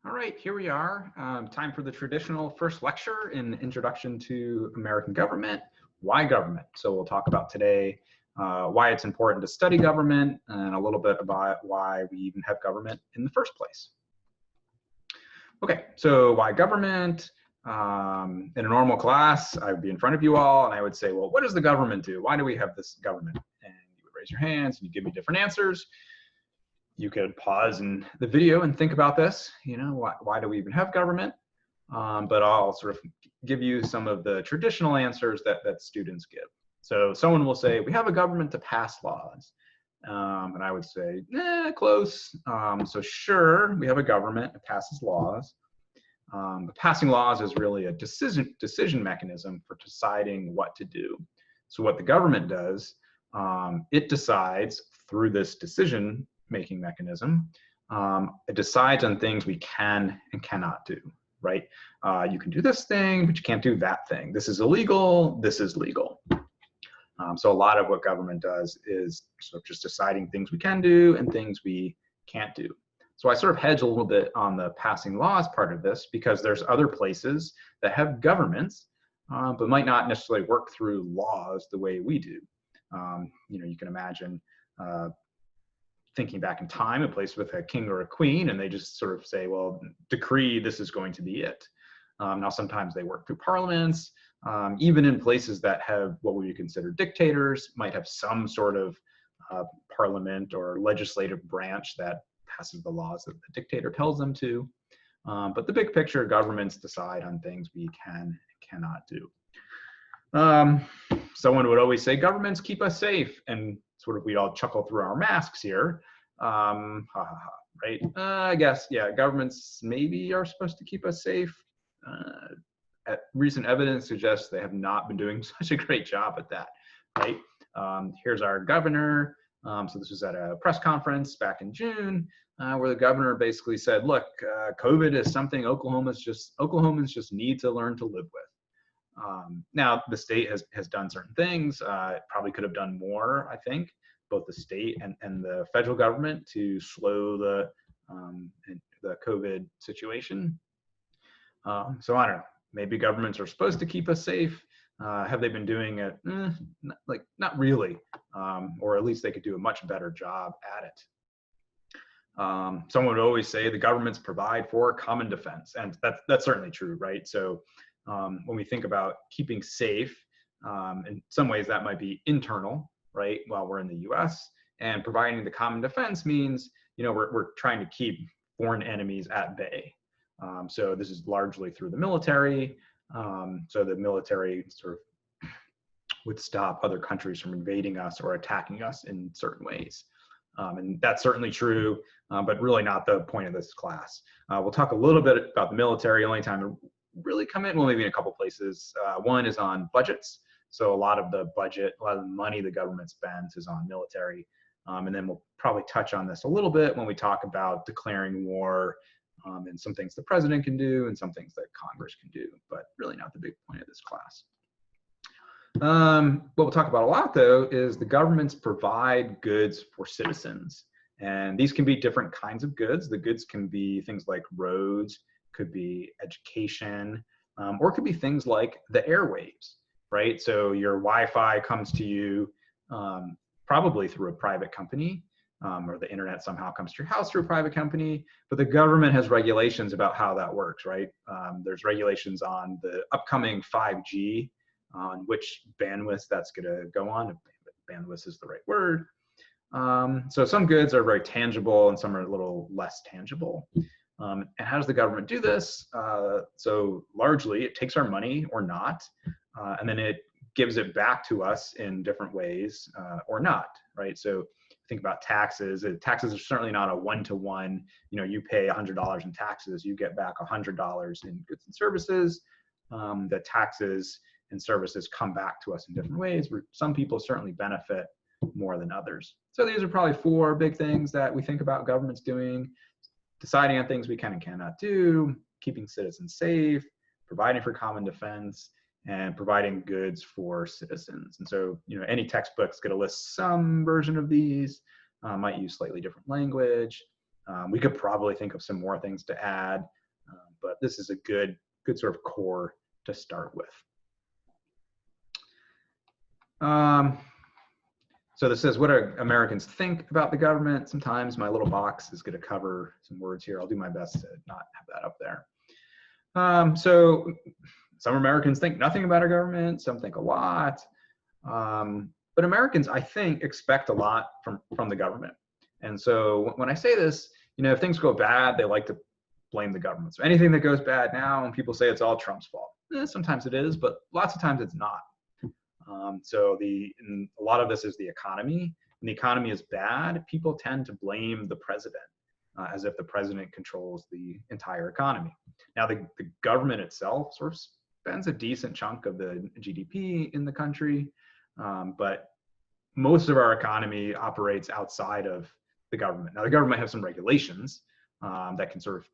All right, here we are. Time for the traditional first lecture in Introduction to American Government. Why government? So we'll talk about today why it's important to study government and a little bit about why we even have government in the first place. Okay, so why government? In a normal class, I would be in front of you all and I would say, well, what does the government do? Why do we have this government? And you would raise your hands and you give me different answers. You could pause in the video and think about this, why do we even have government? But I'll sort of give you some of the traditional answers that students give. So someone will say, we have a government to pass laws. And I would say, close. So sure, we have a government that passes laws. But passing laws is really a decision mechanism for deciding what to do. So what the government does, it decides through this decision-making mechanism, it decides on things we can and cannot do, right? You can do this thing, but you can't do that thing. This is illegal, this is legal. So a lot of what government does is sort of just deciding things we can do and things we can't do. So I sort of hedge a little bit on the passing laws part of this because there's other places that have governments, but might not necessarily work through laws the way we do. You can imagine thinking back in time, a place with a king or a queen, and they just sort of say, well, decree, this is going to be it. Now, sometimes they work through parliaments, even in places that have what we would consider dictators, might have some sort of parliament or legislative branch that passes the laws that the dictator tells them to. But the big picture, governments decide on things we can and cannot do. Someone would always say, governments keep us safe, and sort of we'd all chuckle through our masks here. Right? I guess, yeah, governments maybe are supposed to keep us safe. Recent evidence suggests they have not been doing such a great job at that, right? Here's our governor. So this was at a press conference back in June, where the governor basically said, look, COVID is something Oklahomans just need to learn to live with. Now, the state has done certain things. It probably could have done more, I think, both the state and the federal government to slow the COVID situation. So I don't know, maybe governments are supposed to keep us safe. Have they been doing it? Not really, or at least they could do a much better job at it. Someone would always say the governments provide for common defense, and that's certainly true, right? So when we think about keeping safe, in some ways that might be internal, right, while we're in the US, and providing the common defense means, we're trying to keep foreign enemies at bay. So this is largely through the military. So the military sort of would stop other countries from invading us or attacking us in certain ways. And that's certainly true, but really not the point of this class. We'll talk a little bit about the military. Only time to really come in, well, maybe in a couple places. One is on budgets. So a lot of the budget, a lot of the money the government spends is on military. And then we'll probably touch on this a little bit when we talk about declaring war, and some things the president can do and some things that Congress can do, but really not the big point of this class. What we'll talk about a lot, though, is the governments provide goods for citizens. And these can be different kinds of goods. The goods can be things like roads, could be education, or it could be things like the airwaves, right? So your Wi-Fi comes to you probably through a private company, or the internet somehow comes to your house through a private company, but the government has regulations about how that works, right? There's regulations on the upcoming 5G, on which bandwidth that's gonna go on. Bandwidth is the right word. So some goods are very tangible and some are a little less tangible. And how does the government do this? So largely it takes our money or not, and then it gives it back to us in different ways or not, right? So think about taxes. Taxes are certainly not a one-to-one, you pay $100 in taxes, you get back $100 in goods and services. The taxes and services come back to us in different ways, where some people certainly benefit more than others. So these are probably four big things that we think about governments doing: deciding on things we can and cannot do, keeping citizens safe, providing for common defense, and providing goods for citizens. And so, any textbook's going to list some version of these, might use slightly different language. We could probably think of some more things to add, but this is a good sort of core to start with. So this says, what do Americans think about the government? Sometimes my little box is going to cover some words here. I'll do my best to not have that up there. So some Americans think nothing about our government. Some think a lot. But Americans, I think, expect a lot from the government. And so when I say this, if things go bad, they like to blame the government. So anything that goes bad now, and people say it's all Trump's fault. Sometimes it is, but lots of times it's not. So a lot of this is the economy. When the economy is bad, people tend to blame the president as if the president controls the entire economy. Now, the government itself sort of spends a decent chunk of the GDP in the country, but most of our economy operates outside of the government. Now, the government has some regulations that can sort of,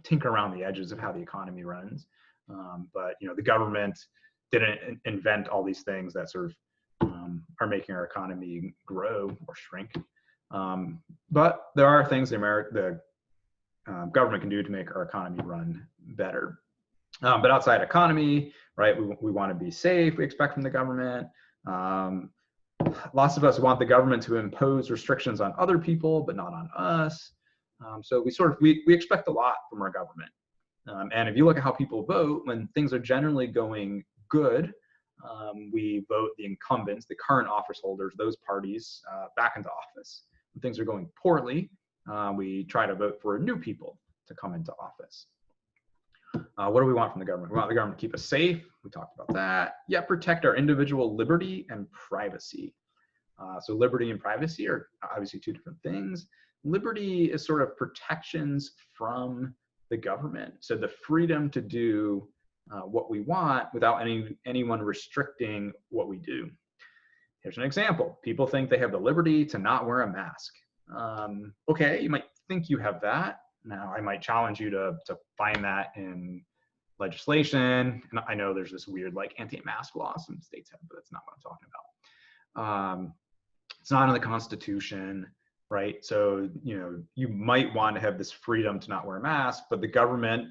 tinker around the edges of how the economy runs. But the government didn't invent all these things that sort of are making our economy grow or shrink. But there are things the government can do to make our economy run better. But outside economy, right, we want to be safe, we expect from the government. Lots of us want the government to impose restrictions on other people, but not on us. So we expect a lot from our government. And if you look at how people vote, when things are generally going good, we vote the incumbents, the current office holders, those parties back into office. When things are going poorly, we try to vote for new people to come into office. What do we want from the government? We want the government to keep us safe. We talked about that. Yeah, protect our individual liberty and privacy. So liberty and privacy are obviously two different things. Liberty is sort of protections from the government. So the freedom to do what we want without anyone restricting what we do. Here's an example. People think they have the liberty to not wear a mask. Okay, you might think you have that. Now, I might challenge you to find that in legislation. And I know there's this weird anti-mask law some states have, but that's not what I'm talking about. It's not in the Constitution, right? So, you might want to have this freedom to not wear a mask, but the government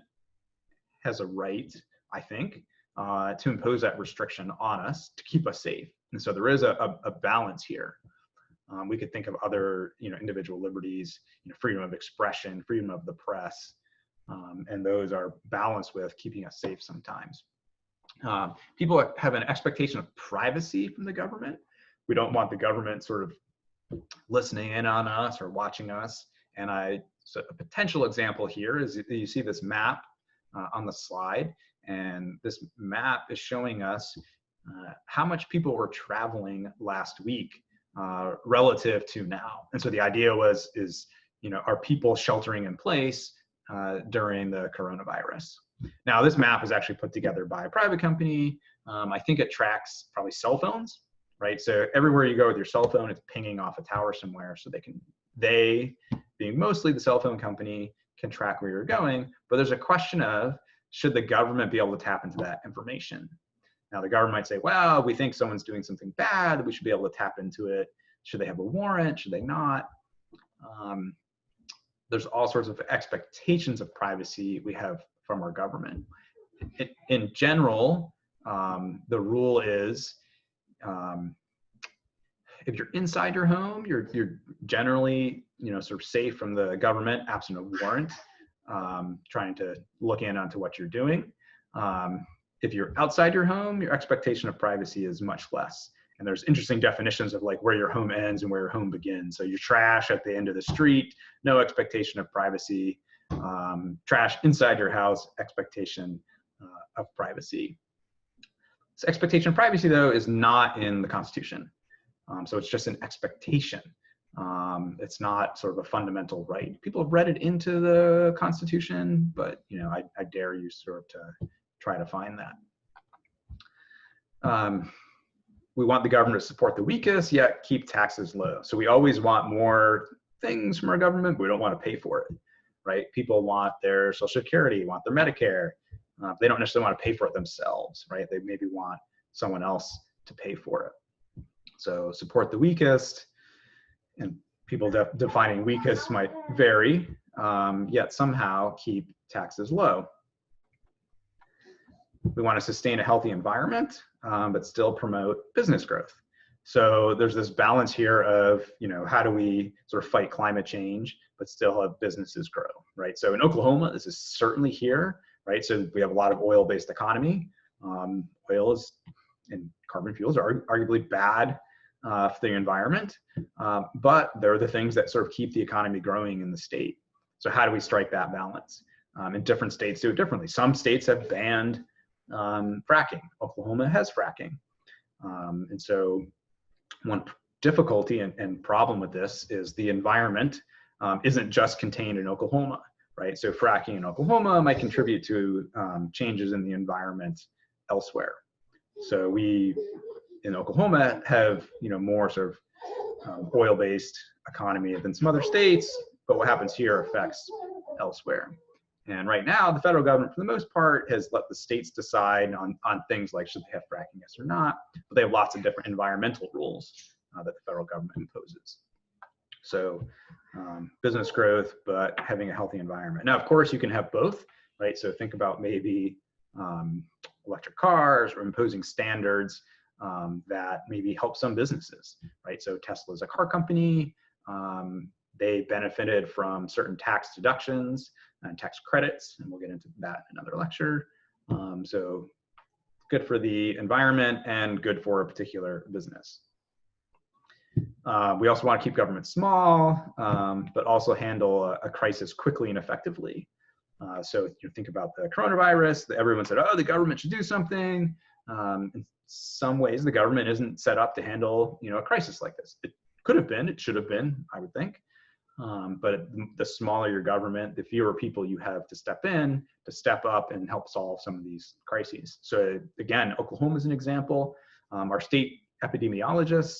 has a right, I think, to impose that restriction on us to keep us safe. And so there is a balance here. We could think of other, individual liberties, freedom of expression, freedom of the press, and those are balanced with keeping us safe sometimes. People have an expectation of privacy from the government. We don't want the government sort of listening in on us or watching us. And so a potential example here is you see this map on the slide, and this map is showing us how much people were traveling last week relative to now. And so the idea is are people sheltering in place during the coronavirus? Now, this map is actually put together by a private company. I think it tracks probably cell phones, right? So everywhere you go with your cell phone, it's pinging off a tower somewhere, so they being mostly the cell phone company, can track where you're going. But there's a question of, should the government be able to tap into that information? Now, the government might say, well, we think someone's doing something bad, we should be able to tap into it. Should they have a warrant? Should they not? There's all sorts of expectations of privacy we have from our government. In general, the rule is, if you're inside your home, you're generally, sort of safe from the government, absent a warrant, trying to look in onto what you're doing. If you're outside your home, your expectation of privacy is much less. And there's interesting definitions of where your home ends and where your home begins. So your trash at the end of the street, no expectation of privacy. Trash inside your house, expectation of privacy. This expectation of privacy, though, is not in the Constitution. So it's just an expectation. It's not sort of a fundamental right. People have read it into the Constitution, but I dare you sort of to try to find that. We want the government to support the weakest, yet keep taxes low. So we always want more things from our government, but we don't want to pay for it, right? People want their Social Security, want their Medicare. They don't necessarily want to pay for it themselves, right? They maybe want someone else to pay for it. So support the weakest and People defining weakest might vary, yet somehow keep taxes low. We want to sustain a healthy environment, but still promote business growth. So there's this balance here of, how do we sort of fight climate change, but still have businesses grow, right? So in Oklahoma, this is certainly here, right? So we have a lot of oil-based economy. Oil is, and carbon fuels are arguably bad for the environment, but they're the things that sort of keep the economy growing in the state. So how do we strike that balance? And different states do it differently. Some states have banned fracking. Oklahoma has fracking. And so one difficulty and problem with this is the environment isn't just contained in Oklahoma, right? So fracking in Oklahoma might contribute to changes in the environment elsewhere. So we in Oklahoma have, more sort of oil-based economy than some other states, but what happens here affects elsewhere. And right now, the federal government, for the most part, has let the states decide on things like should they have fracking, yes or not, but they have lots of different environmental rules that the federal government imposes. So business growth, but having a healthy environment. Now, of course, you can have both, right? So think about maybe electric cars or imposing standards that maybe help some businesses, right? So Tesla is a car company. They benefited from certain tax deductions and tax credits, and we'll get into that in another lecture. So good for the environment and good for a particular business. We also want to keep government small, but also handle a crisis quickly and effectively. So you think about the coronavirus, everyone said, oh, the government should do something. In some ways, the government isn't set up to handle, a crisis like this. It could have been, it should have been, I would think. But the smaller your government, the fewer people you have to step up and help solve some of these crises. So again, Oklahoma is an example. Our state epidemiologist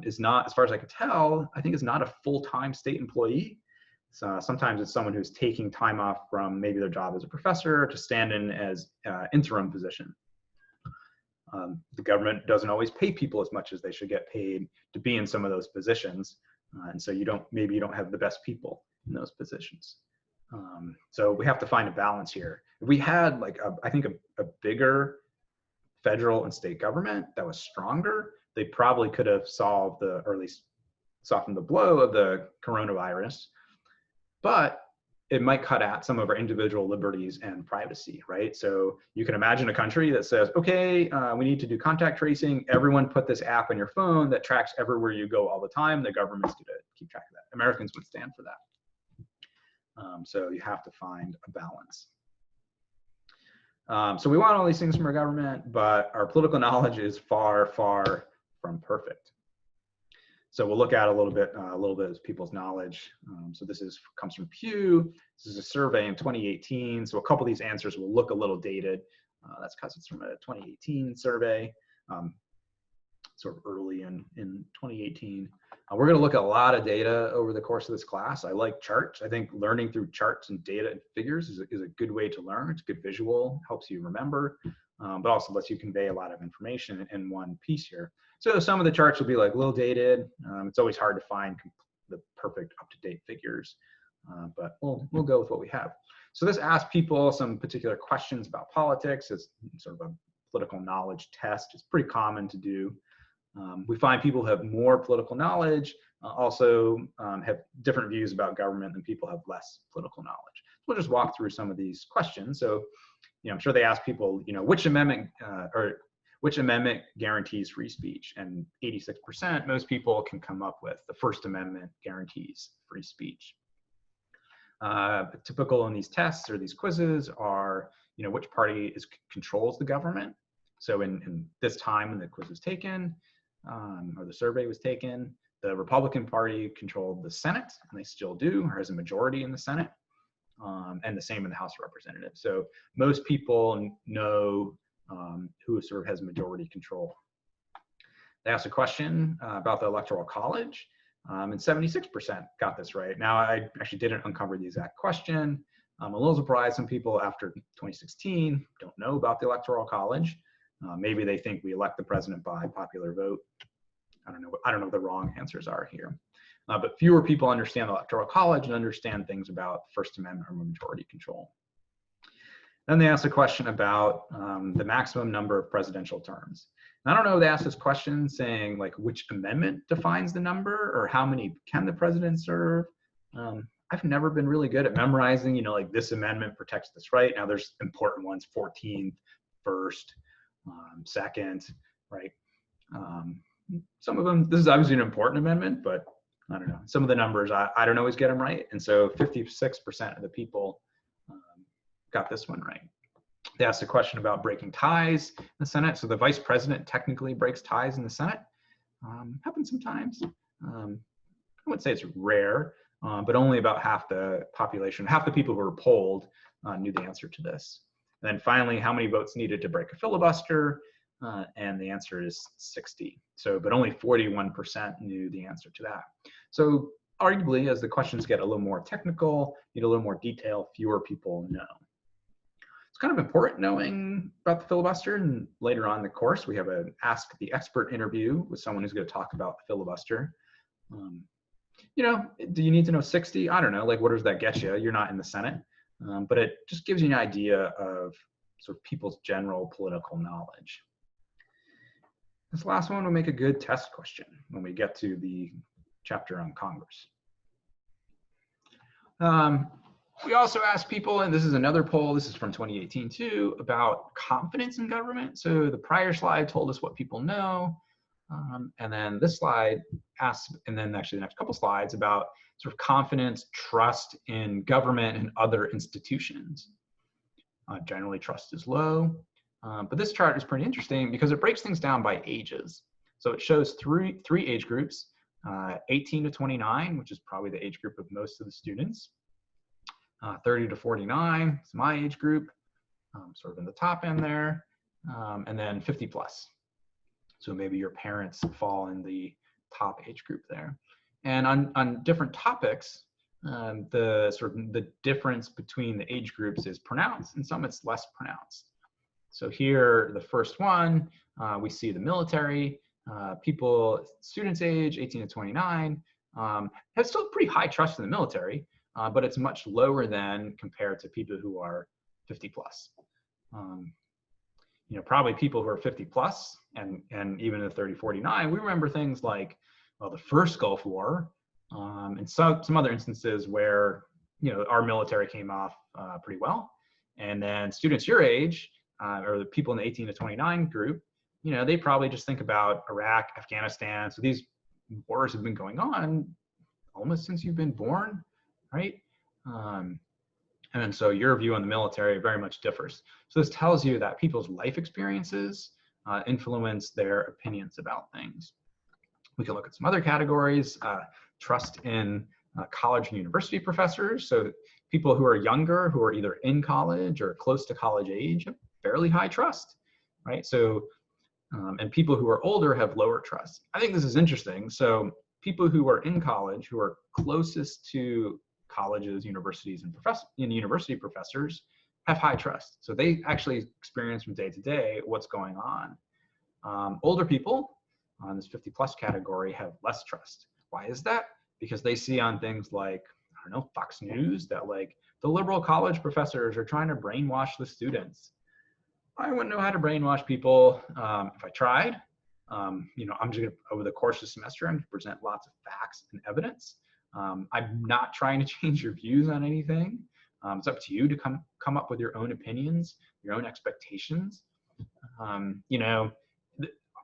is not, as far as I can tell, I think is not a full-time state employee. So sometimes it's someone who's taking time off from maybe their job as a professor to stand in as interim position. The government doesn't always pay people as much as they should get paid to be in some of those positions. And so maybe you don't have the best people in those positions. So we have to find a balance here. If we had I think a bigger federal and state government that was stronger, they probably could have solved or at least softened the blow of the coronavirus, but it might cut at some of our individual liberties and privacy, right? So you can imagine a country that says, okay, we need to do contact tracing. Everyone put this app on your phone that tracks everywhere you go all the time. The government's going to keep track of that. Americans would stand for that. So you have to find a balance. So we want all these things from our government, but our political knowledge is far, far from perfect. So we'll look at a little bit of people's knowledge. So this comes from Pew. This is a survey in 2018. So a couple of these answers will look a little dated. That's because it's from a 2018 survey, sort of early in 2018. We're going to look at a lot of data over the course of this class. I like charts. I think learning through charts and data and figures is a good way to learn. It's a good visual, helps you remember, but also lets you convey a lot of information in one piece here. So some of the charts will be a little dated. It's always hard to find the perfect up-to-date figures, but we'll go with what we have. So this asks people some particular questions about politics. It's sort of a political knowledge test. It's pretty common to do. We find people who have more political knowledge also have different views about government than people who have less political knowledge. We'll just walk through some of these questions. So, I'm sure they ask people, which amendment guarantees free speech? And 86%, most people can come up with the First Amendment guarantees free speech. Typical in these tests or these quizzes are, which party controls the government. So in this time when the quiz was taken, or the survey was taken, the Republican Party controlled the Senate, and they still do, or has a majority in the Senate, and the same in the House of Representatives. So most people know who sort of has majority control. They asked a question about the Electoral College, and 76% got this right. Now, I actually didn't uncover the exact question. I'm a little surprised some people after 2016 don't know about the Electoral College. Maybe they think we elect the president by popular vote. I don't know what the wrong answers are here. but fewer people understand the Electoral College and understand things about First Amendment or majority control. Then they asked a question about the maximum number of presidential terms. And I don't know if they asked this question saying like which amendment defines the number or how many can the president serve. I've never been really good at memorizing, you know, like this amendment protects this right. Now there's important ones, 14th, 1st, 2nd, right? Some of them, this is obviously an important amendment, but I don't know. Some of the numbers, I don't always get them right. And so 56% of the people got this one right. They asked a question about breaking ties in the Senate. So the vice president technically breaks ties in the Senate. Happens sometimes. I wouldn't say it's rare, but only about half the population, half the people who were polled knew the answer to this. And then finally, how many votes needed to break a filibuster? And the answer is 60. So, but only 41% knew the answer to that. So arguably, as the questions get a little more technical, need a little more detail, fewer people know. It's kind of important knowing about the filibuster, and later on in the course, we have an Ask the Expert interview with someone who's going to talk about the filibuster. You know, do you need to know 60? I don't know, like what does that get you? You're not in the Senate, but it just gives you an idea of sort of people's general political knowledge. This last one will make a good test question when we get to the chapter on Congress. We also asked people, and this is another poll, this is from 2018 too, about confidence in government. So the prior slide told us what people know. And then this slide asks, and then actually the next couple slides about sort of confidence, trust in government and other institutions. Generally trust is low. But this chart is pretty interesting because it breaks things down by ages. So it shows three age groups, 18 to 29, which is probably the age group of most of the students. 30 to 49 is my age group, sort of in the top end there, and then 50 plus. So maybe your parents fall in the top age group there. And on different topics, the difference between the age groups is pronounced, and some it's less pronounced. So here, the first one, we see the military, students age 18 to 29, have still pretty high trust in the military, but it's much lower than compared to people who are 50 plus. You know, probably people who are 50 plus and even the 30, 49, we remember things like, well, the first Gulf War, and some other instances where, you know, our military came off pretty well. And then students your age, or the people in the 18 to 29 group, you know, they probably just think about Iraq, Afghanistan. So these wars have been going on almost since you've been born, right? And so your view on the military very much differs. So this tells you that people's life experiences influence their opinions about things. We can look at some other categories, trust in college and university professors. So people who are younger, who are either in college or close to college age, have fairly high trust, right? So, and people who are older have lower trust. I think this is interesting. So people who are in college, who are closest to colleges, universities, and university professors have high trust. So they actually experience from day to day what's going on. Older people on this 50 plus category have less trust. Why is that? Because they see on things like, I don't know, Fox News, that like the liberal college professors are trying to brainwash the students. I wouldn't know how to brainwash people if I tried. You know, I'm just gonna, over the course of the semester, I'm gonna present lots of facts and evidence. I'm not trying to change your views on anything. It's up to you to come up with your own opinions, your own expectations. You know,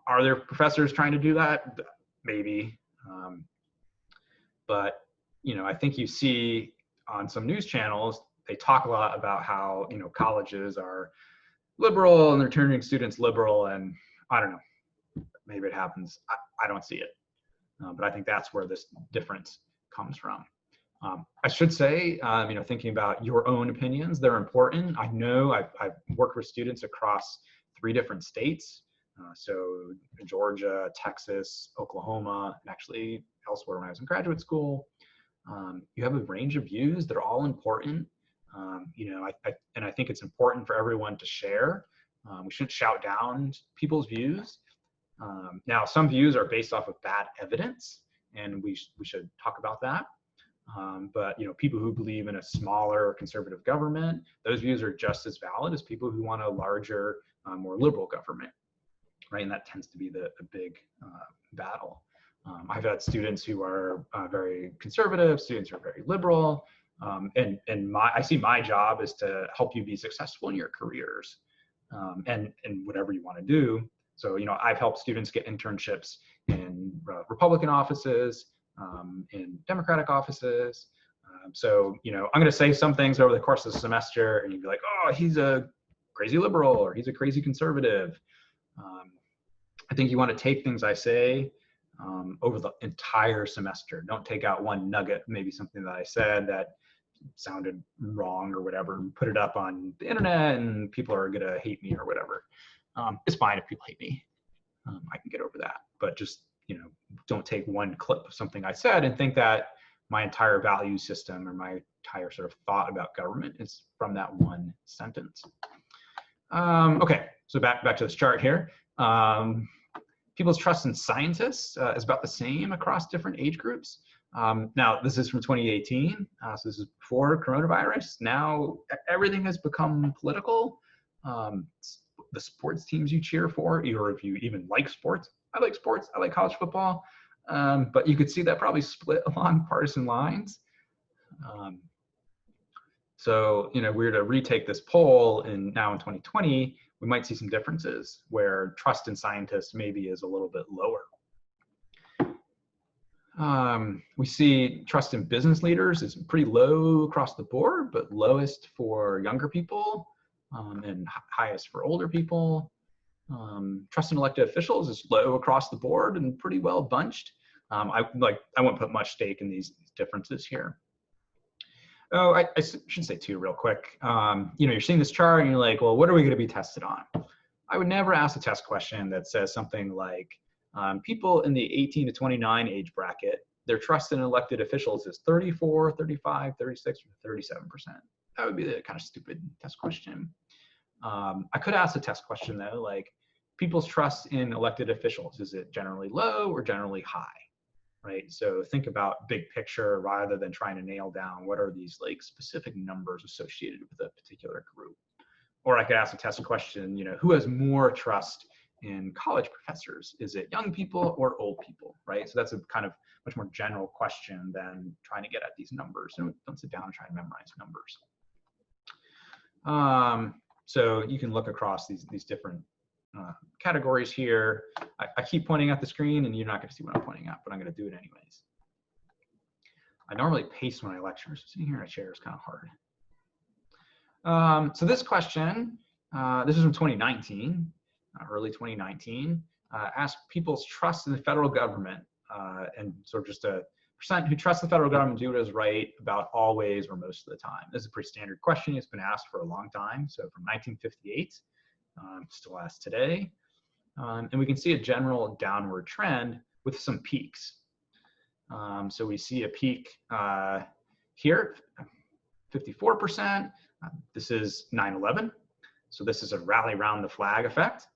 are there professors trying to do that? Maybe. But, you know, I think you see on some news channels, they talk a lot about how, you know, colleges are liberal and they're turning students liberal, and I don't know, maybe it happens. I don't see it. But I think that's where this difference comes from. I should say, you know, thinking about your own opinions, they're important. I know I've worked with students across 3 different states. So Georgia, Texas, Oklahoma, and actually elsewhere when I was in graduate school. You have a range of views that are all important. You know, I think it's important for everyone to share. We shouldn't shout down people's views. Now, some views are based off of bad evidence. and we should talk about that. But people who believe in a smaller conservative government, those views are just as valid as people who want a larger, more liberal government, right? And that tends to be the big battle. I've had students who are very conservative, students who are very liberal, and I see my job is to help you be successful in your careers, and whatever you want to do. So I've helped students get internships in Republican offices, in Democratic offices. So I'm going to say some things over the course of the semester, and you'd be like, oh, he's a crazy liberal or he's a crazy conservative. I think you want to take things I say over the entire semester. Don't take out one nugget, maybe something that I said that sounded wrong or whatever, and put it up on the internet and people are going to hate me or whatever. It's fine if people hate me. I can get over that. But just, don't take one clip of something I said and think that my entire value system or my entire sort of thought about government is from that one sentence. Okay, so back to this chart here. People's trust in scientists is about the same across different age groups. Now, this is from 2018, so this is before coronavirus. Now, everything has become political. The sports teams you cheer for, or if you even like sports. I like sports, I like college football, but you could see that probably split along partisan lines. So, we're to retake this poll now in 2020, we might see some differences where trust in scientists maybe is a little bit lower. We see trust in business leaders is pretty low across the board, but lowest for younger people, and highest for older people. Trust in elected officials is low across the board and pretty well bunched. I won't put much stake in these differences here. Oh, I should say too, real quick. You're seeing this chart and you're like, well, what are we going to be tested on? I would never ask a test question that says something like, people in the 18 to 29 age bracket, their trust in elected officials is 34, 35, 36, or 37%. That would be the kind of stupid test question. I could ask a test question though, like people's trust in elected officials, is it generally low or generally high, right? So think about big picture rather than trying to nail down what are these like specific numbers associated with a particular group. Or I could ask a test question, who has more trust in college professors? Is it young people or old people, right? So that's a kind of much more general question than trying to get at these numbers. Don't sit down and try and memorize numbers. So you can look across these different categories here. I keep pointing at the screen and you're not going to see what I'm pointing at, but I'm going to do it anyways. I normally pace when I lecture, so sitting here in a chair is kind of hard. So this question, this is from 2019, early 2019, asked people's trust in the federal government, and sort of just a percent who trust the federal government do what is right about always or most of the time. This is a pretty standard question. It's been asked for a long time. So from 1958, still asked today. And we can see a general downward trend with some peaks. So we see a peak here, 54%. This is 9/11. So this is a rally around the flag effect.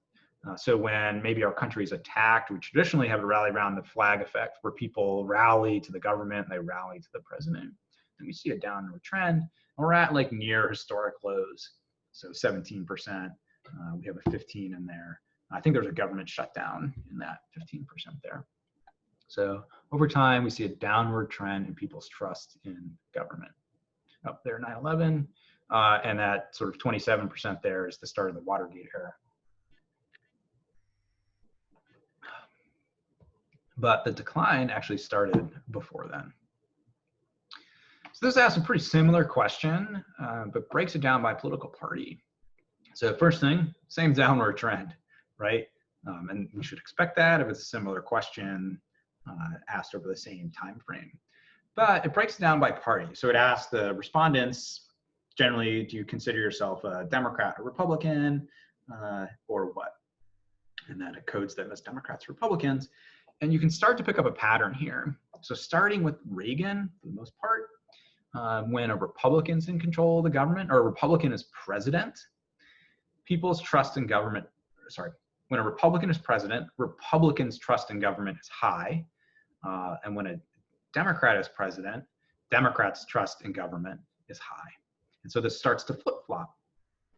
So when maybe our country is attacked, we traditionally have a rally around the flag effect where people rally to the government, and they rally to the president. And we see a downward trend. And we're at like near historic lows. So 17%, we have a 15 in there. I think there's a government shutdown in that 15% there. So over time, we see a downward trend in people's trust in government. Up there, 9/11, and that sort of 27% there is the start of the Watergate era. But the decline actually started before then. So this asks a pretty similar question, but breaks it down by political party. So first thing, same downward trend, right? And we should expect that if it's a similar question asked over the same time frame. But it breaks it down by party. So it asks the respondents, generally, do you consider yourself a Democrat or Republican, or what? And then it codes them as Democrats, Republicans. And you can start to pick up a pattern here. So starting with Reagan, for the most part, when a Republican's in control of the government, or a Republican is president, people's trust in government, when a Republican is president, Republicans' trust in government is high. And when a Democrat is president, Democrats' trust in government is high. And so this starts to flip-flop.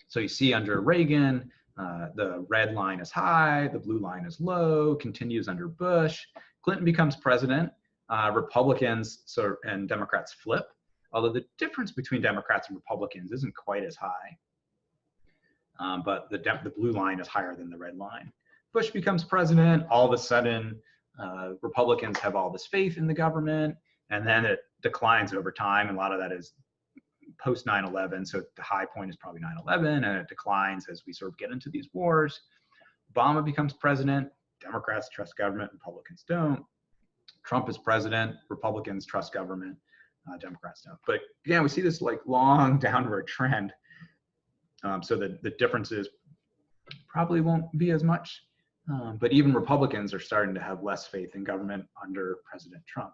So you see under Reagan, the red line is high, the blue line is low, continues under Bush. Clinton becomes president, Republicans and Democrats flip, although the difference between Democrats and Republicans isn't quite as high. But the blue line is higher than the red line. Bush becomes president, all of a sudden, Republicans have all this faith in the government, and then it declines over time, and a lot of that is post 9/11, so the high point is probably 9/11, and it declines as we sort of get into these wars. Obama becomes president, Democrats trust government, Republicans don't. Trump is president, Republicans trust government, Democrats don't. But again, we see this like long downward trend, so the differences probably won't be as much, but even Republicans are starting to have less faith in government under President Trump.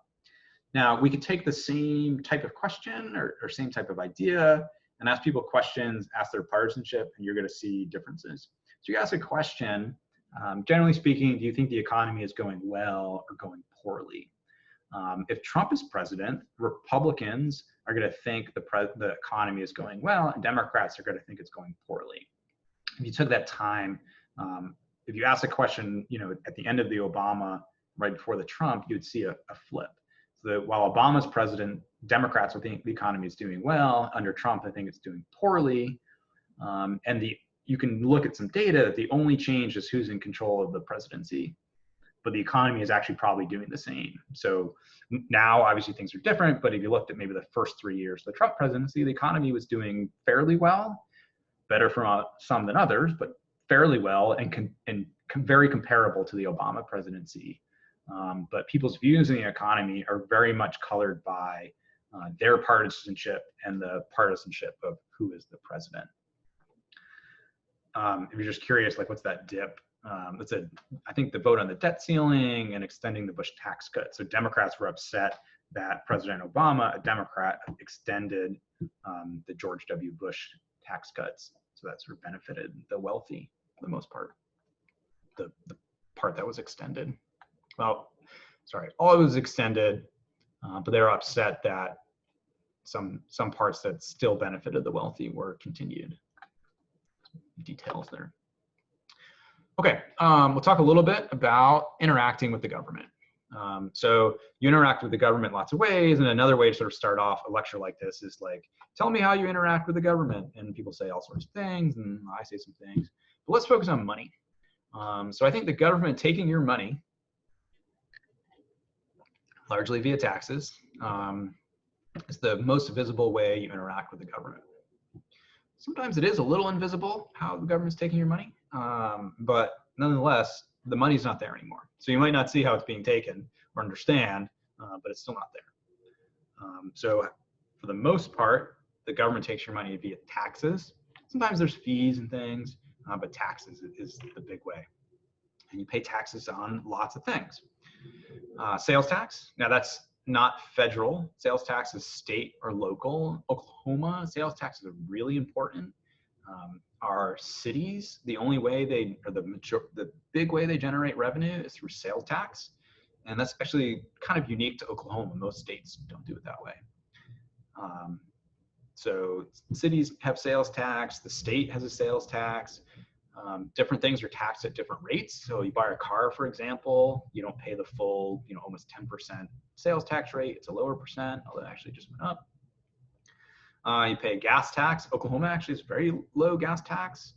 Now, we could take the same type of question or same type of idea and ask people questions, ask their partisanship, and you're going to see differences. So you ask a question, generally speaking, do you think the economy is going well or going poorly? If Trump is president, Republicans are going to think the economy is going well, and Democrats are going to think it's going poorly. If you took that time, if you ask a question, at the end of the Obama, right before the Trump, you'd see a flip. So that while Obama's president, Democrats would think the economy is doing well. Under Trump, I think it's doing poorly. And you can look at some data that the only change is who's in control of the presidency, but the economy is actually probably doing the same. So now, obviously, things are different, but if you looked at maybe the first 3 years of the Trump presidency, the economy was doing fairly well, better for some than others, but fairly well and very comparable to the Obama presidency. But people's views in the economy are very much colored by their partisanship and the partisanship of who is the president. If you're just curious, like what's that dip? I think the vote on the debt ceiling and extending the Bush tax cut. So Democrats were upset that President Obama, a Democrat, extended the George W. Bush tax cuts. So that sort of benefited the wealthy for the most part. The part that was extended. Well, sorry, all it was extended, but they were upset that some parts that still benefited the wealthy were continued. Details there. Okay, we'll talk a little bit about interacting with the government. So you interact with the government lots of ways, and another way to sort of start off a lecture like this is like, tell me how you interact with the government, and people say all sorts of things, and I say some things, but let's focus on money. So I think the government taking your money, largely via taxes, is the most visible way you interact with the government. Sometimes it is a little invisible how the government's taking your money, but nonetheless, the money's not there anymore. So you might not see how it's being taken or understand, but it's still not there. So for the most part, the government takes your money via taxes. Sometimes there's fees and things, but taxes is the big way. And you pay taxes on lots of things. Sales tax, now that's not federal. Sales tax is state or local. Oklahoma, sales taxes are really important. Our cities, the only way the big way they generate revenue is through sales tax. And that's actually kind of unique to Oklahoma. Most states don't do it that way. So cities have sales tax, the state has a sales tax. Different things are taxed at different rates. So you buy a car, for example, you don't pay the full, almost 10% sales tax rate. It's a lower percent, although it actually just went up. You pay a gas tax. Oklahoma actually is very low gas tax,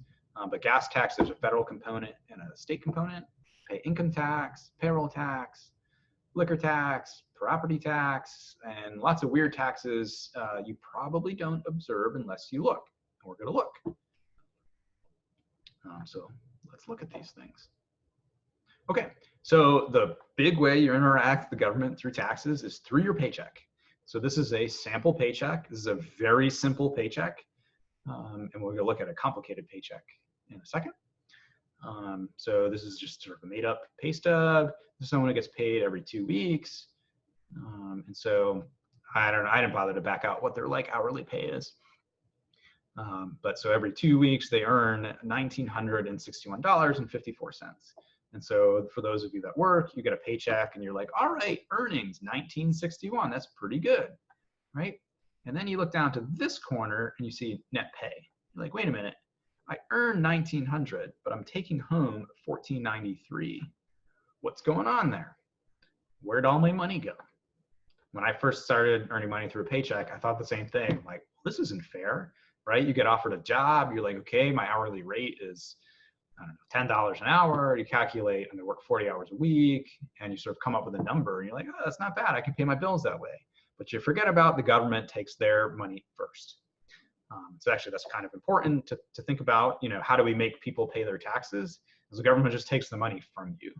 but gas tax, there's a federal component and a state component. Pay income tax, payroll tax, liquor tax, property tax, and lots of weird taxes you probably don't observe unless you look. And we're going to look. So let's look at these things. Okay, so the big way you interact with the government through taxes is through your paycheck. So this is a sample paycheck. This is a very simple paycheck. And we're gonna look at a complicated paycheck in a second. So this is just sort of a made up pay stub. This is someone who gets paid every 2 weeks. And so I didn't bother to back out what their hourly pay is. But so every 2 weeks they earn $1,961.54. And so for those of you that work, you get a paycheck and you're like, all right, earnings, 1961, that's pretty good, right? And then you look down to this corner and you see net pay. You're like, wait a minute, I earn 1900, but I'm taking home 1493. What's going on there? Where'd all my money go? When I first started earning money through a paycheck, I thought the same thing, like, this isn't fair, right? You get offered a job, you're like, okay, my hourly rate is, I don't know, $10 an hour. You calculate, I'm gonna work 40 hours a week, and you sort of come up with a number, and you're like, oh, that's not bad, I can pay my bills that way. But you forget about the government takes their money first. So actually that's kind of important to think about, you know, how do we make people pay their taxes? Because the government just takes the money from you.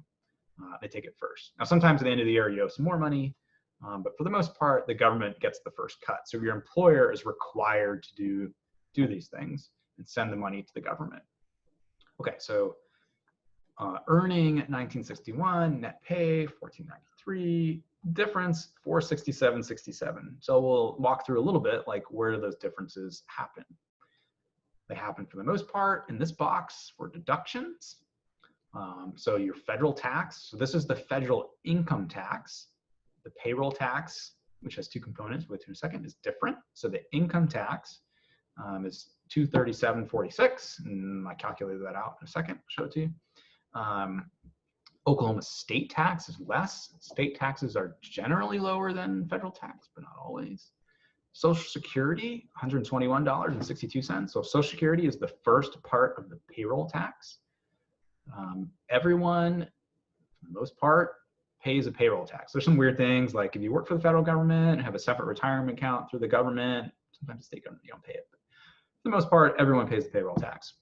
They take it first. Now, sometimes at the end of the year, you owe some more money, but for the most part, the government gets the first cut. So your employer is required to do these things and send the money to the government. Okay, so earning 1961, net pay 1493, difference 467.67. So we'll walk through a little bit like where those differences happen. They happen for the most part in this box for deductions. So your federal tax, so this is the federal income tax. The payroll tax, which has two components, we'll get to in a second, is different. So the income tax is 237.46, and I calculated that out in a second, I'll show it to you. Oklahoma state tax is less. State taxes are generally lower than federal tax, but not always. Social Security, $121.62. So Social Security is the first part of the payroll tax. Everyone, for the most part, pays a payroll tax. There's some weird things, like if you work for the federal government and have a separate retirement account through the government, sometimes the state government, you don't pay it. But for the most part, everyone pays the payroll tax.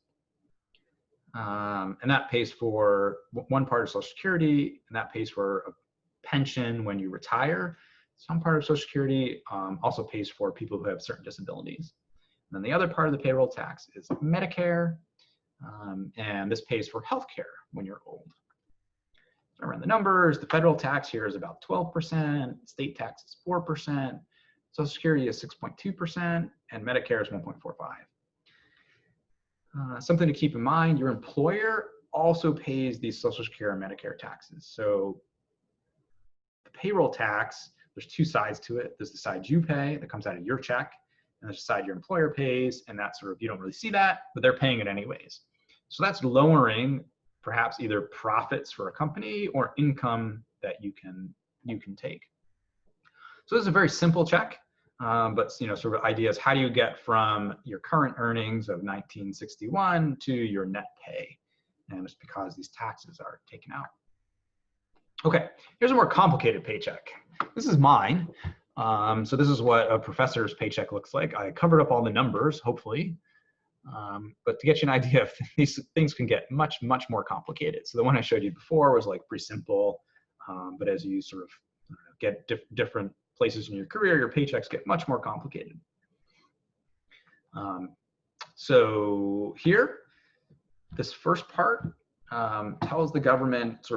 And that pays for one part of Social Security, and that pays for a pension when you retire. Some part of Social Security also pays for people who have certain disabilities. And then the other part of the payroll tax is Medicare, and this pays for healthcare when you're old. So around the numbers, the federal tax here is about 12%, state tax is 4%, Social Security is 6.2%, and Medicare is 1.45%. Something to keep in mind, your employer also pays these Social Security and Medicare taxes. So the payroll tax, there's two sides to it. There's the side you pay that comes out of your check, and there's the side your employer pays, and that's sort of, you don't really see that, but they're paying it anyways. So that's lowering perhaps either profits for a company or income that you can take. So this is a very simple check. But sort of ideas, how do you get from your current earnings of 1961 to your net pay? And it's because these taxes are taken out. Okay, here's a more complicated paycheck. This is mine. So this is what a professor's paycheck looks like. I covered up all the numbers, hopefully. But to get you an idea, these things can get much, much more complicated. So the one I showed you before was like pretty simple. But as you sort of get different places in your career, your paychecks get much more complicated. So here, this first part tells the government,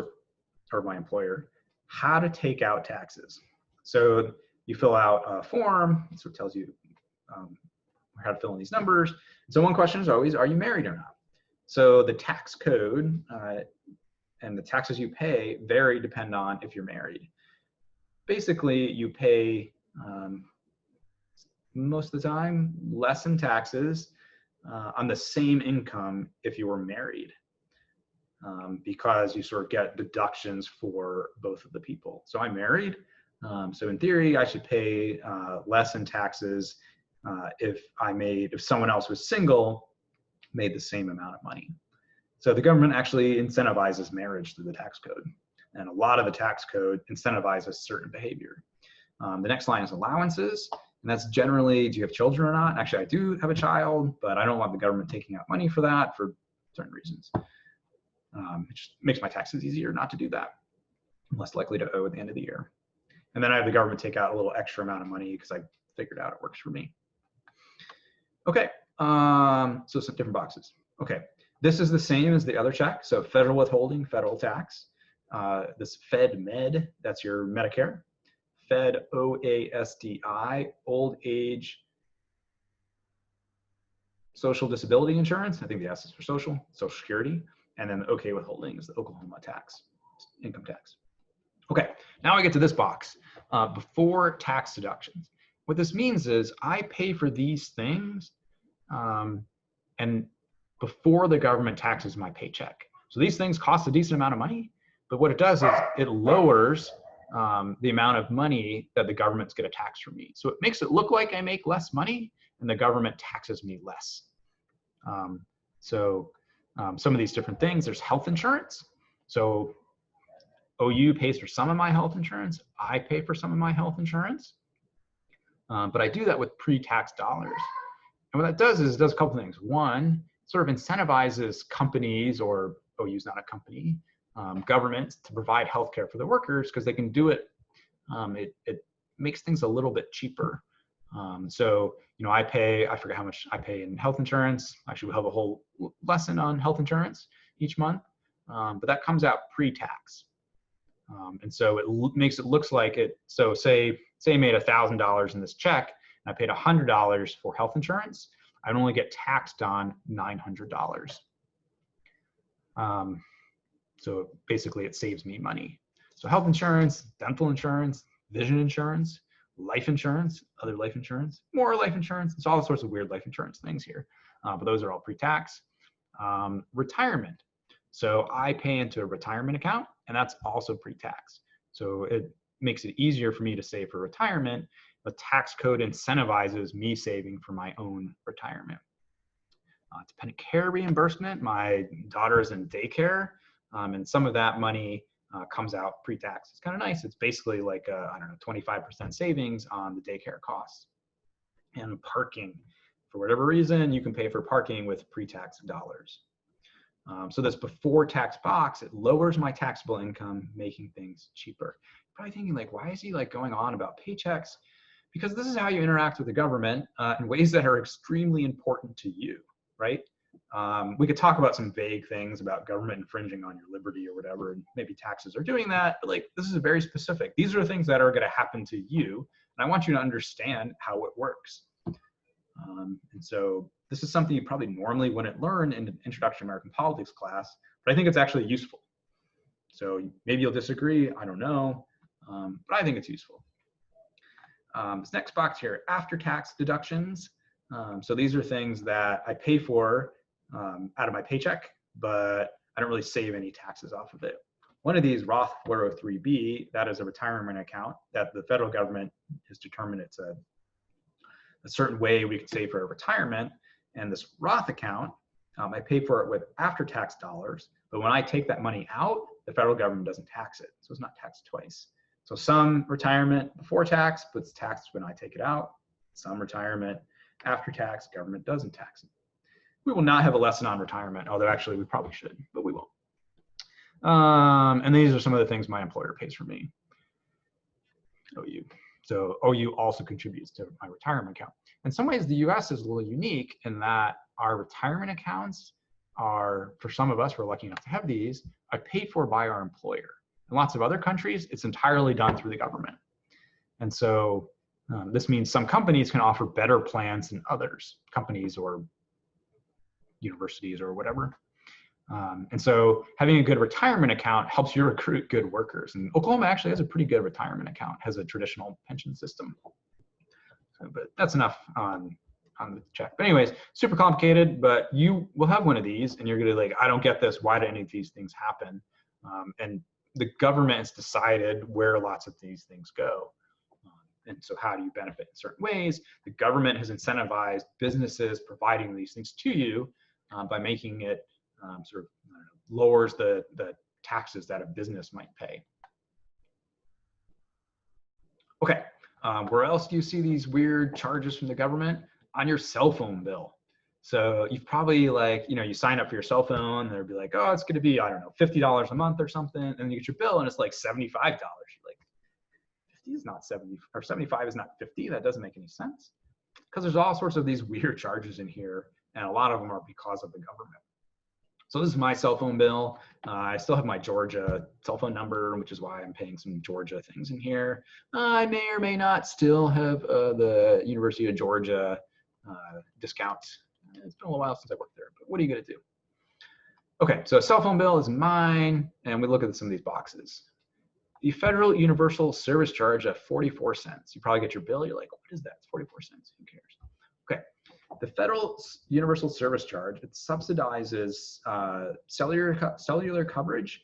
or my employer, how to take out taxes. So you fill out a form, so it tells you how to fill in these numbers. So one question is always, are you married or not? So the tax code and the taxes you pay vary depending on if you're married. Basically, you pay most of the time less in taxes on the same income if you were married, because you sort of get deductions for both of the people. So I'm married, so in theory, I should pay less in taxes if someone else was single, made the same amount of money. So the government actually incentivizes marriage through the tax code. And a lot of the tax code incentivizes certain behavior. The next line is allowances, and that's generally, do you have children or not? Actually, I do have a child, but I don't want the government taking out money for that for certain reasons. It just makes my taxes easier not to do that. I'm less likely to owe at the end of the year. And then I have the government take out a little extra amount of money because I figured out it works for me. Okay, so some different boxes. Okay, this is the same as the other check. So federal withholding, federal tax. This Fed Med, that's your Medicare. Fed OASDI, Old Age Social Disability Insurance. I think the S is for Social Security. and then the OK withholding is the Oklahoma tax, income tax. Okay, now I get to this box, before tax deductions. What this means is I pay for these things and before the government taxes my paycheck. So these things cost a decent amount of money, but what it does is it lowers the amount of money that the government's going to tax from me. So it makes it look like I make less money and the government taxes me less. Some of these different things, there's health insurance. So OU pays for some of my health insurance. I pay for some of my health insurance. But I do that with pre-tax dollars. And what that does is it does a couple things. One, sort of incentivizes companies, or OU's not a company, governments to provide healthcare for their workers because they can do it. It makes things a little bit cheaper. So, you know, I forget how much I pay in health insurance. Actually, we'll have a whole lesson on health insurance each month, but that comes out pre-tax. And so it makes it looks like it. So say I made $1,000 in this check and I paid $100 for health insurance, I'd only get taxed on $900. So basically it saves me money. So health insurance, dental insurance, vision insurance, life insurance, other life insurance, more life insurance. There's all sorts of weird life insurance things here, but those are all pre-tax. Retirement. So I pay into a retirement account, and that's also pre-tax. So it makes it easier for me to save for retirement. The tax code incentivizes me saving for my own retirement. Dependent care reimbursement. My daughter is in daycare, and some of that money comes out pre-tax. It's kind of nice. It's basically like I don't know, 25% savings on the daycare costs. And parking, for whatever reason, you can pay for parking with pre-tax dollars. So this before tax box, it lowers my taxable income, making things cheaper. You're probably thinking like, why is he like going on about paychecks? Because this is how you interact with the government in ways that are extremely important to you, right? We could talk about some vague things about government infringing on your liberty or whatever, and maybe taxes are doing that, but like this is very specific. These are the things that are going to happen to you, and I want you to understand how it works. And so this is something you probably normally wouldn't learn in an Introduction to American Politics class, but I think it's actually useful. So maybe you'll disagree, I don't know, but I think it's useful. This next box here, after-tax deductions. So these are things that I pay for out of my paycheck, but I don't really save any taxes off of it. One of these, Roth 403B, that is a retirement account that the federal government has determined it's a certain way we could save for a retirement. And this Roth account, I pay for it with after-tax dollars, but when I take that money out, the federal government doesn't tax it. So it's not taxed twice. So some retirement before tax, but it's taxed when I take it out. Some retirement after tax, government doesn't tax it. We will not have a lesson on retirement, although actually we probably should, but we won't. And these are some of the things my employer pays for me. OU. So OU also contributes to my retirement account. In some ways, the US is a little unique in that our retirement accounts are, for some of us, we're lucky enough to have these, are paid for by our employer. In lots of other countries, it's entirely done through the government. And so this means some companies can offer better plans than others, companies or universities or whatever. And so having a good retirement account helps you recruit good workers. And Oklahoma actually has a pretty good retirement account, has a traditional pension system. So, but that's enough on the check. But anyways, super complicated, but you will have one of these and you're gonna like, I don't get this, why do any of these things happen? And the government has decided where lots of these things go. And so how do you benefit in certain ways? The government has incentivized businesses providing these things to you by making it sort of lowers the taxes that a business might pay. Okay, where else do you see these weird charges from the government? On your cell phone bill. So you've probably like, you know, you sign up for your cell phone, they'll be like, oh, it's gonna be, I don't know, $50 a month or something. And then you get your bill and it's like $75. You're like, 50 is not 70, or 75 is not 50. That doesn't make any sense. Because there's all sorts of these weird charges in here, and a lot of them are because of the government. So this is my cell phone bill. I still have my Georgia cell phone number, which is why I'm paying some Georgia things in here. I may or may not still have the University of Georgia discount. It's been a little while since I worked there, but what are you gonna do? Okay, so a cell phone bill is mine, and we look at some of these boxes. The federal universal service charge at 44 cents. You probably get your bill, you're like, what is that? It's 44 cents, who cares? Okay, the federal universal service charge, it subsidizes cellular coverage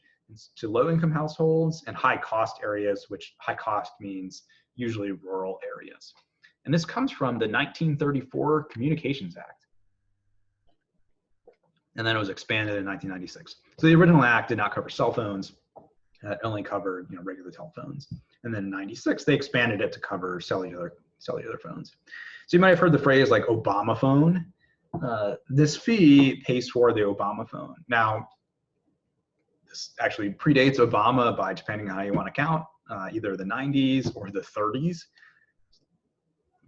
to low-income households and high-cost areas, which high cost means usually rural areas. And this comes from the 1934 Communications Act. And then it was expanded in 1996. So the original act did not cover cell phones. It only covered regular telephones. And then in 96, they expanded it to cover cellular phones. So you might have heard the phrase like Obama phone. This fee pays for the Obama phone. Now, this actually predates Obama by, depending on how you want to count, either the 90s or the 30s.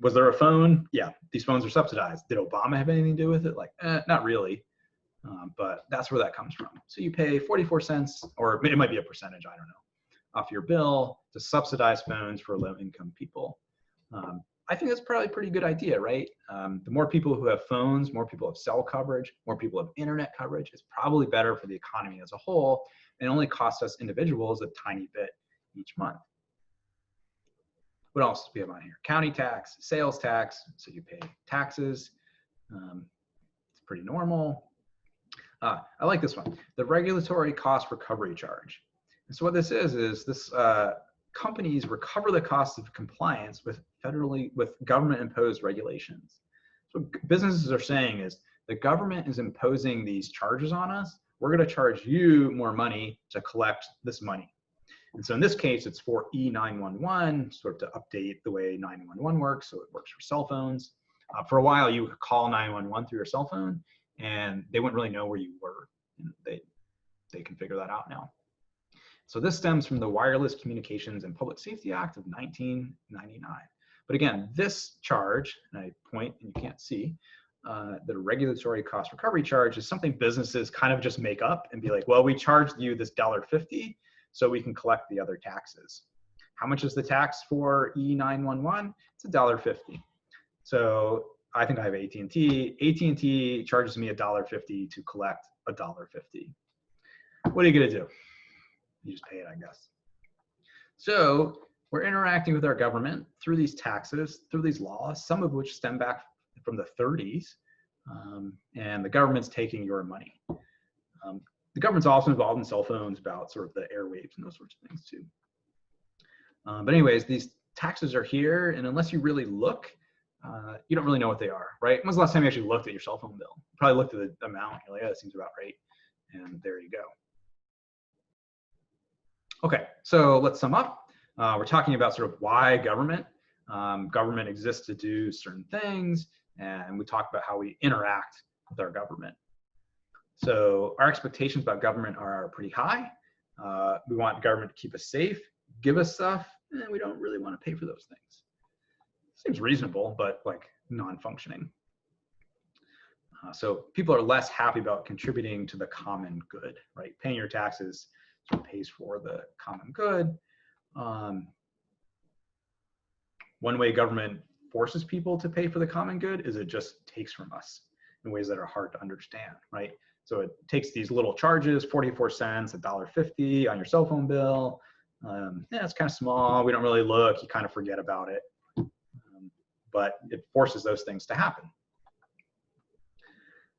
Was there a phone? Yeah, these phones are subsidized. Did Obama have anything to do with it? Like, not really. But that's where that comes from. So you pay 44 cents, or it might be a percentage, I don't know, off your bill to subsidize phones for low-income people. I think that's probably a pretty good idea, right? The more people who have phones, more people have cell coverage, more people have internet coverage, it's probably better for the economy as a whole, and only costs us individuals a tiny bit each month. What else do we have on here? County tax, sales tax, so you pay taxes. It's pretty normal. I like this one, the regulatory cost recovery charge. And so what this is this companies recover the cost of compliance with government imposed regulations. So what businesses are saying is the government is imposing these charges on us. We're going to charge you more money to collect this money. And so in this case, it's for E911, sort of to update the way 911 works. So it works for cell phones. For a while, you could call 911 through your cell phone, and they wouldn't really know where you were. And they can figure that out now. So this stems from the Wireless Communications and Public Safety Act of 1999. But again, this charge, and I point and you can't see, the regulatory cost recovery charge is something businesses kind of just make up and be like, well, we charged you this $1.50 so we can collect the other taxes. How much is the tax for E911? It's $1.50. So I think I have AT&T. AT&T charges me $1.50 to collect $1.50. What are you gonna do? You just pay it, I guess. So we're interacting with our government through these taxes, through these laws, some of which stem back from the 30s, and the government's taking your money. The government's also involved in cell phones about sort of the airwaves and those sorts of things too. But anyways, these taxes are here, and unless you really look, you don't really know what they are, right? When was the last time you actually looked at your cell phone bill? You probably looked at the amount, you're like, yeah, that seems about right, and there you go. Okay, so let's sum up. We're talking about sort of why government. Government exists to do certain things, and we talk about how we interact with our government. So our expectations about government are pretty high. We want government to keep us safe, give us stuff, and we don't really want to pay for those things. Seems reasonable, but like non-functioning. So people are less happy about contributing to the common good, right? Paying your taxes sort of pays for the common good. One way government forces people to pay for the common good is it just takes from us in ways that are hard to understand, right? So it takes these little charges, 44 cents, $1.50 on your cell phone bill. Yeah, it's kind of small. We don't really look. You kind of forget about it. But it forces those things to happen.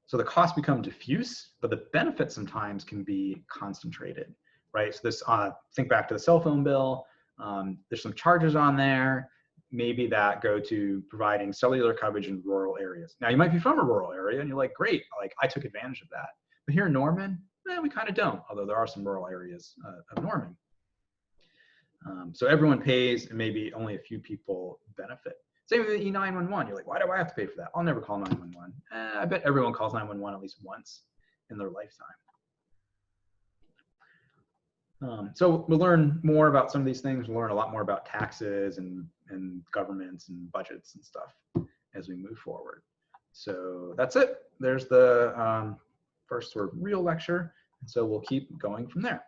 So the costs become diffuse, but the benefits sometimes can be concentrated, right? So this, think back to the cell phone bill. There's some charges on there. Maybe that go to providing cellular coverage in rural areas. Now you might be from a rural area and you're like, great, like I took advantage of that. But here in Norman, we kind of don't, although there are some rural areas of Norman. So everyone pays and maybe only a few people benefit. Same with the E911. You're like, why do I have to pay for that? I'll never call 911. I bet everyone calls 911 at least once in their lifetime. So we'll learn more about some of these things. We'll learn a lot more about taxes and governments and budgets and stuff as we move forward. So that's it. There's the first sort of real lecture. And so we'll keep going from there.